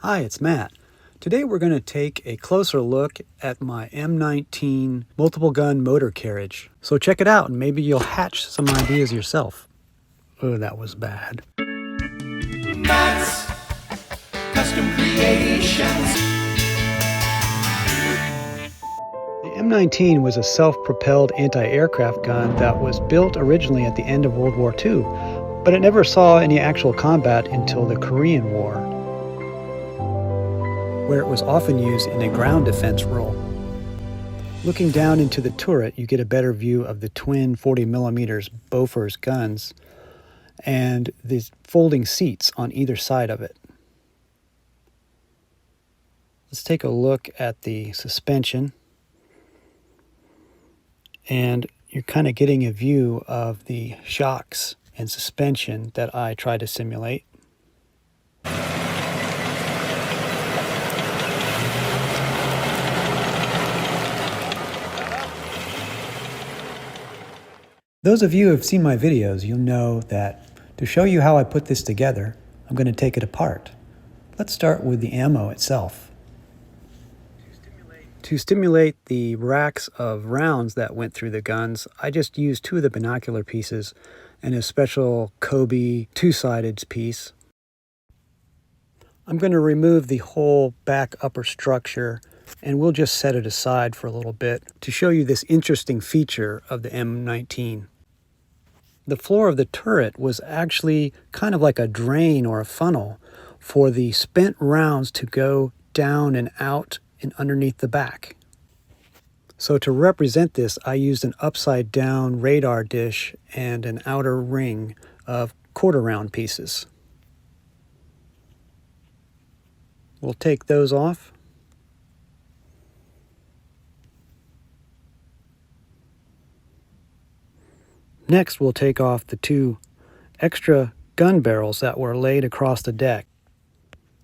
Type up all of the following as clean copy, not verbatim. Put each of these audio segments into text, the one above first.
Hi, it's Matt. Today we're going to take a closer look at my M19 multiple gun motor carriage. So check it out and maybe you'll hatch some ideas yourself. Oh, that was bad. Matt's Custom Creations. The M19 was a self-propelled anti-aircraft gun that was built originally at the end of World War II, but it never saw any actual combat until the Korean War, where it was often used in a ground defense role. Looking down into the turret, you get a better view of the twin 40mm Bofors guns and the folding seats on either side of it. Let's take a look at the suspension, and you're kind of getting a view of the shocks and suspension that I try to simulate. Those of you who have seen my videos, you'll know that to show you how I put this together, I'm going to take it apart. Let's start with the ammo itself. To stimulate the racks of rounds that went through the guns, I just used two of the binocular pieces and a special Kobe two-sided piece. I'm going to remove the whole back upper structure and we'll just set it aside for a little bit to show you this interesting feature of the M19. The floor of the turret was actually kind of like a drain or a funnel for the spent rounds to go down and out and underneath the back. So to represent this, I used an upside down radar dish and an outer ring of quarter round pieces. We'll take those off. Next, we'll take off the two extra gun barrels that were laid across the deck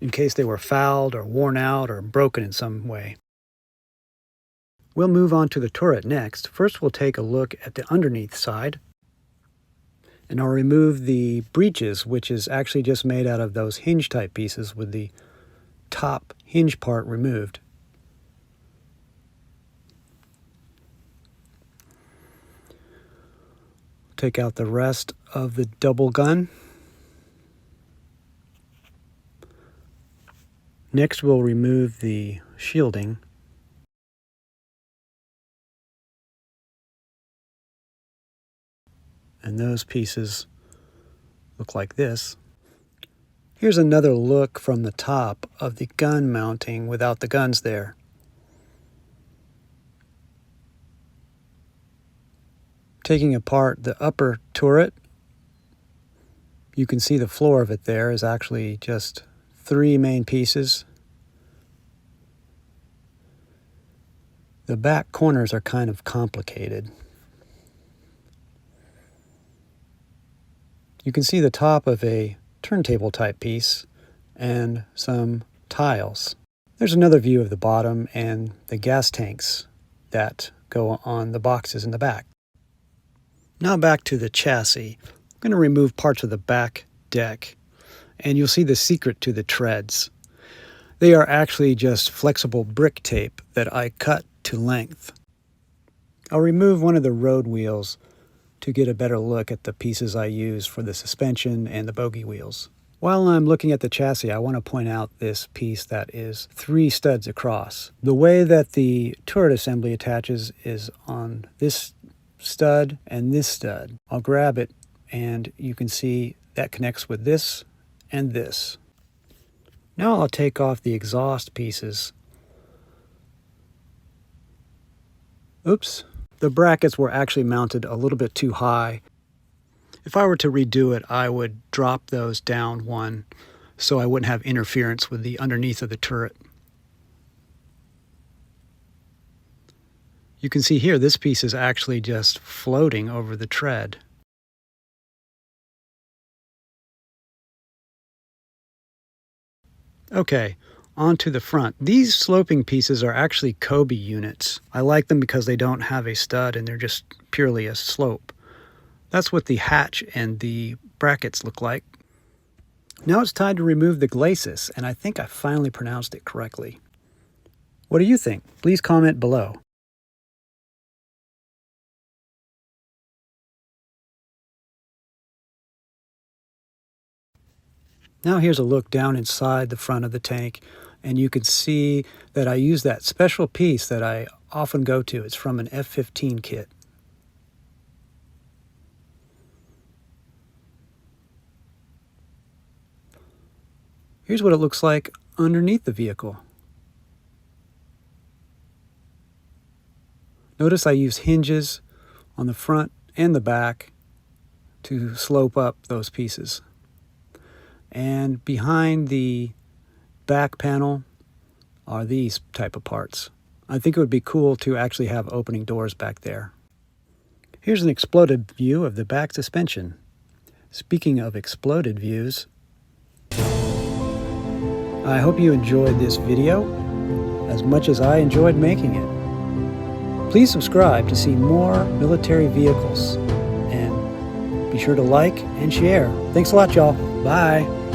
in case they were fouled or worn out or broken in some way. We'll move on to the turret next. First, we'll take a look at the underneath side, and I'll remove the breeches, which is actually just made out of those hinge type pieces with the top hinge part removed. Take out the rest of the double gun. Next, we'll remove the shielding. And those pieces look like this. Here's another look from the top of the gun mounting without the guns there. Taking apart the upper turret, you can see the floor of it there is actually just three main pieces. The back corners are kind of complicated. You can see the top of a turntable type piece and some tiles. There's another view of the bottom and the gas tanks that go on the boxes in the back. Now back to the chassis. I'm going to remove parts of the back deck, and you'll see the secret to the treads. They are actually just flexible brick tape that I cut to length. I'll remove one of the road wheels to get a better look at the pieces I use for the suspension and the bogie wheels. While I'm looking at the chassis, I want to point out this piece that is 3 studs across. The way that the turret assembly attaches is on this stud and this stud. I'll grab it and you can see that connects with this and this. Now I'll take off the exhaust pieces. Oops, the brackets were actually mounted a little bit too high. If I were to redo it, I would drop those down one so I wouldn't have interference with the underneath of the turret. You can see here this piece is actually just floating over the tread. Okay, on to the front. These sloping pieces are actually Kobe units. I like them because they don't have a stud and they're just purely a slope. That's what the hatch and the brackets look like. Now it's time to remove the glacis, and I think I finally pronounced it correctly. What do you think? Please comment below. Now here's a look down inside the front of the tank, and you can see that I use that special piece that I often go to. It's from an F-15 kit. Here's what it looks like underneath the vehicle. Notice I use hinges on the front and the back to slope up those pieces. And behind the back panel are these type of parts. I think it would be cool to actually have opening doors back there. Here's an exploded view of the back suspension. Speaking of exploded views, I hope you enjoyed this video as much as I enjoyed making it. Please subscribe to see more military vehicles, and be sure to like and share. Thanks a lot, y'all. Bye.